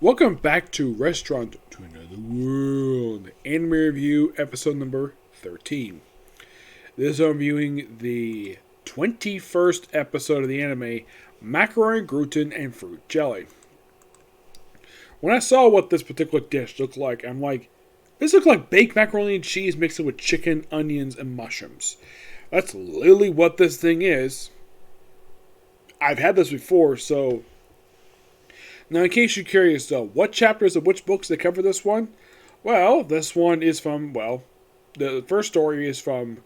Welcome back to Restaurant to Another World, Anime Review, episode number 13. This is reviewing the 21st episode of the anime, Macaroni, Gratin, and Fruit Jelly. When I saw what this particular dish looked like, I'm like, this looks like baked macaroni and cheese mixed with chicken, onions, and mushrooms. That's literally what this thing is. I've had this before, so now, in case you're curious, though, what chapters of which books they cover this one? Well, this one is from, the first story is from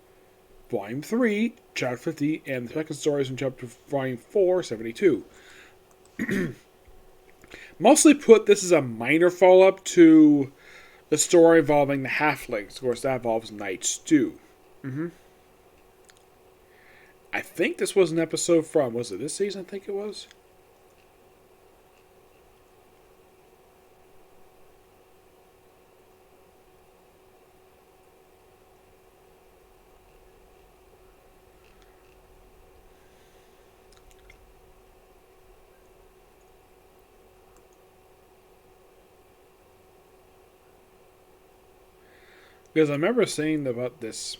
Volume 3, Chapter 50, and the second story is from Volume 4, 72. Mostly put, this is a minor follow-up to the story involving the halflings. Of course, that involves Night Stew. I think this was an episode from, was it this season? I think it was. Because I remember saying about this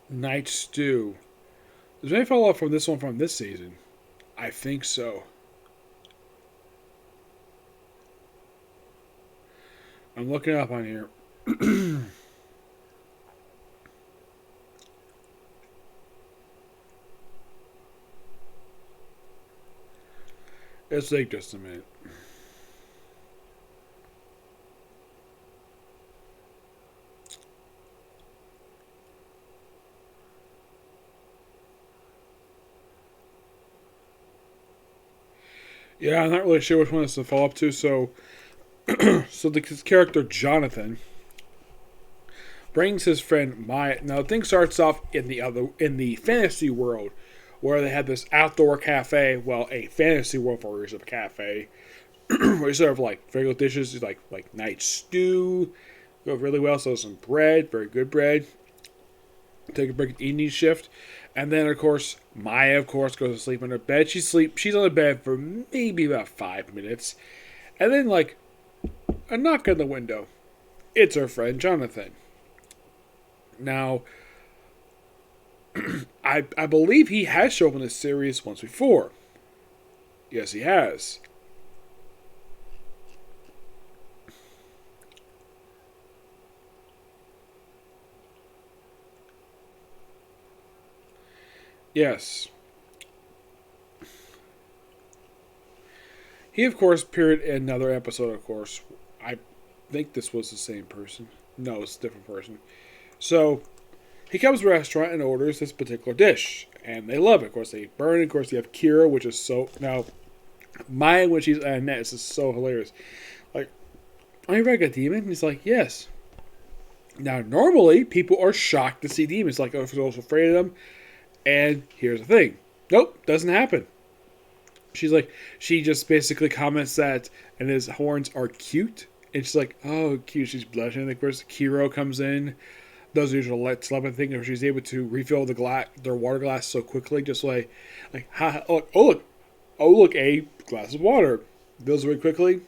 Night Stew. Does any follow up from this one from this season? I think so. I'm looking it up on here. It'll take just a minute. Yeah, I'm not really sure which one this is to follow up to. So, this character Jonathan brings his friend Maya. Now, the thing starts off in the fantasy world, where they had this outdoor cafe. Well, a fantasy world version of a cafe, where you serve like regular dishes, like night stew, go really well. So some bread, very good bread. Take a break at evening shift. And then, of course, Maya, goes to sleep in her bed. She's on the bed for maybe about 5 minutes. And then, a knock on the window. It's her friend, Jonathan. Now, I believe he has shown up in this series once before. Yes, he has. Yes. He, of course, appeared in another episode, of course. I think this was the same person. No, it's a different person. So, he comes to the restaurant and orders this particular dish. And they love it. Of course, they burn it. Of course, you have Kira, which is so... Now, Maya, when she's at Annette, this is so hilarious. Like, are you like a demon? And he's like, yes. Now, normally, people are shocked to see demons. Like, oh, they're also afraid of them. And here's the thing. Nope, doesn't happen. She just basically comments that, and his horns are cute. And she's like, oh, cute. She's blushing. And of course, Kiro comes in, does the usual let's love thing, where she's able to refill their water glass so quickly, just ha, oh look, a glass of water. Fills very quickly.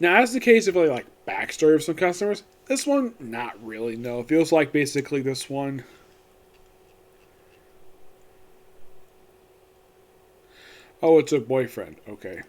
Now, as the case of backstory of some customers, this one not really. No, it feels like basically this one. Oh, it's a boyfriend. Okay.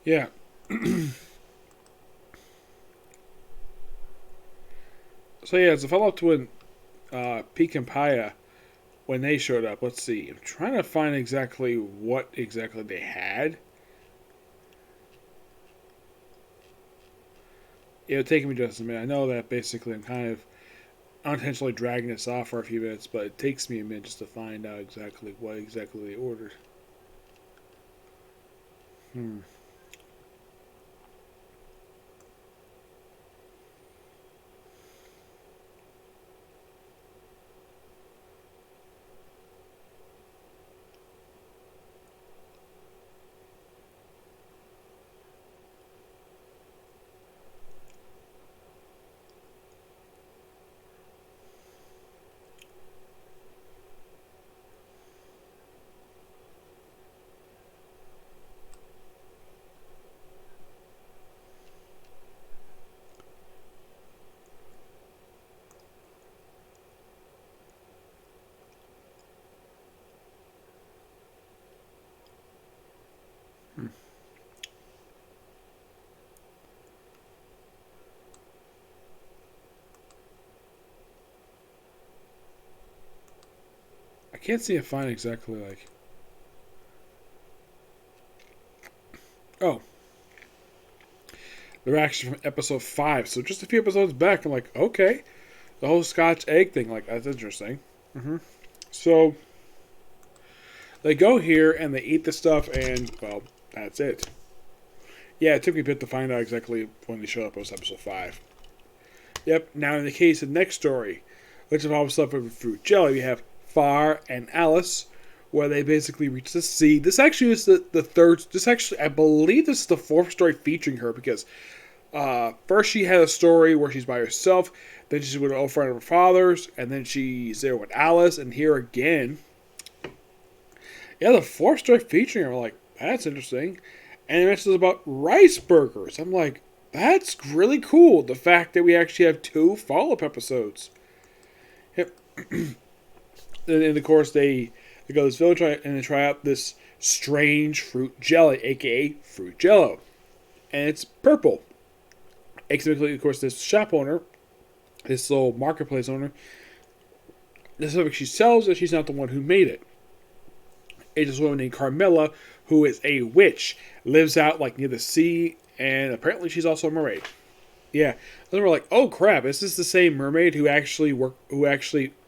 Yeah. So yeah, it's a follow up to when Peek and Paya, when they showed up. Let's see. I'm trying to find exactly what exactly they had. It'll take me just a minute. I know that basically I'm kind of unintentionally dragging this off for a few minutes, but it takes me a minute just to find out exactly what exactly they ordered. can't seem to find exactly like. Oh, they're actually from episode 5, so just a few episodes back. I'm like, okay, the whole Scotch egg thing, like that's interesting. So they go here and they eat the stuff, and well, that's it. Yeah, it took me a bit to find out exactly when they showed up. It was episode 5. Yep. Now, in the case of the next story, which involves stuff with fruit jelly, we have Far and Alice, where they basically reach the sea. This actually is the third. This actually, I believe, this is the fourth story featuring her because first she had a story where she's by herself, then she's with an old friend of her father's, and then she's there with Alice, and here again. Yeah, the fourth story featuring her. I'm like, that's interesting. And it mentions about rice burgers. I'm like, that's really cool. The fact that we actually have 2 follow-up episodes. Yep. And of course, they go to this village and they try out this strange fruit jelly, aka fruit jello. And it's purple. Exactly, of course, this shop owner, this little marketplace owner, this is what she sells, that she's not the one who made it. It's this woman named Carmilla, who is a witch, lives out like near the sea, and apparently she's also a mermaid. Yeah, then we're like, oh crap, is this the same mermaid who actually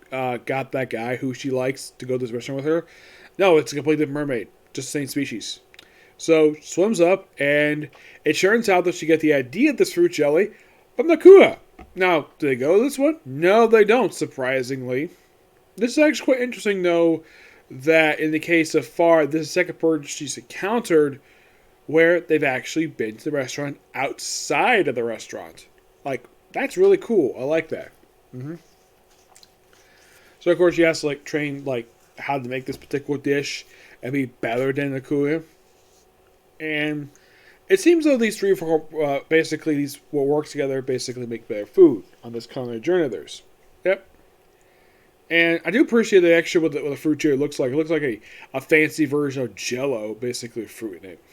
got that guy who she likes to go to this restaurant with her? No, it's a completely different mermaid, just the same species. So swims up, and it turns out that she got the idea of this fruit jelly from Nakua. Now, do they go to this one? No, they don't. Surprisingly, this is actually quite interesting, though. That in the case of Far, this is the second person she's encountered where they've actually been to the restaurant outside of the restaurant. Like, that's really cool. I like that. So, of course, she has to, like, train, like, how to make this particular dish and be better than the Kuya. And it seems though these three, basically, these what works together basically make better food on this culinary journey of theirs. Yep. And I do appreciate the extra what the fruit jelly looks like. It looks like a fancy version of Jell-O, basically with fruit in it.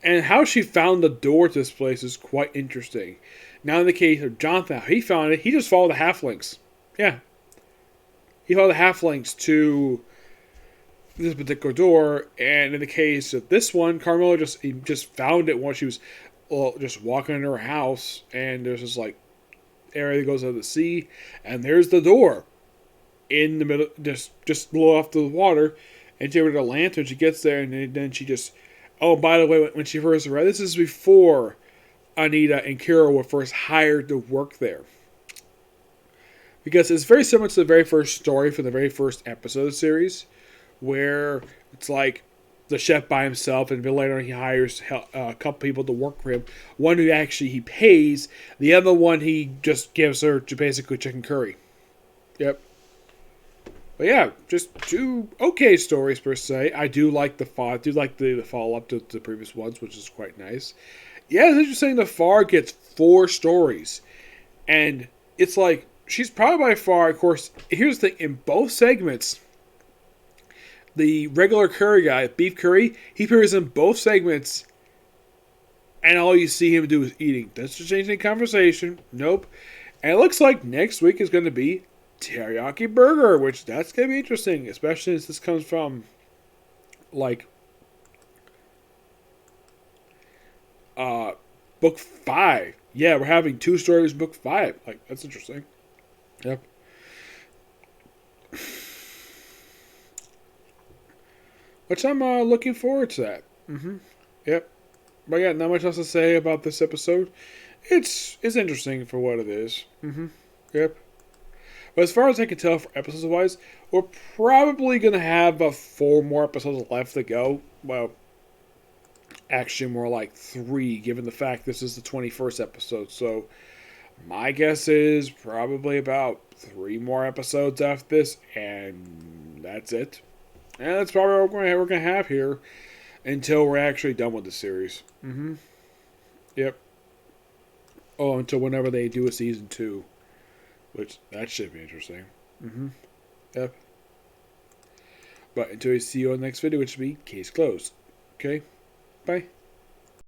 And how she found the door to this place is quite interesting. Now, in the case of Jonathan, how he found it, he just followed the halflings. Yeah. He followed the halflings to this particular door. And in the case of this one, Carmela just found it while she was just walking in her house. And there's this, like, area that goes out of the sea, and there's the door in the middle, just below off the water. And she with a lantern, she gets there, and then she just. Oh, by the way, when she first arrived, this is before Anita and Kira were first hired to work there, because it's very similar to the very first story from the very first episode of the series, where it's like the chef by himself, and then later on he hires a couple people to work for him. One who actually he pays, the other one he just gives her to basically chicken curry. Yep. But yeah, just 2 okay stories per se. I do like the follow up to the previous ones, which is quite nice. Yeah, it's interesting. The Far gets 4 stories, and it's like she's probably by far. Of course, here's the thing: in both segments. The regular curry guy, beef curry, he appears in both segments, and all you see him do is eating. That's just changing the conversation. Nope. And it looks like next week is going to be teriyaki burger, which that's going to be interesting, especially since this comes from, like, book 5. Yeah, we're having 2 stories in book 5. Like, that's interesting. Yep. Which I'm looking forward to that. Yep. But yeah, not much else to say about this episode. It's interesting for what it is. Yep. But as far as I can tell, for episodes wise, we're probably gonna have about 4 more episodes left to go. Well, actually, more like 3, given the fact this is the 21st episode. So my guess is probably about 3 more episodes after this, and that's it. And that's probably what we're going to have here until we're actually done with the series. Yep. Oh, until whenever they do a season 2. Which, that should be interesting. Yep. But until we see you on the next video, which will be case closed. Okay? Bye.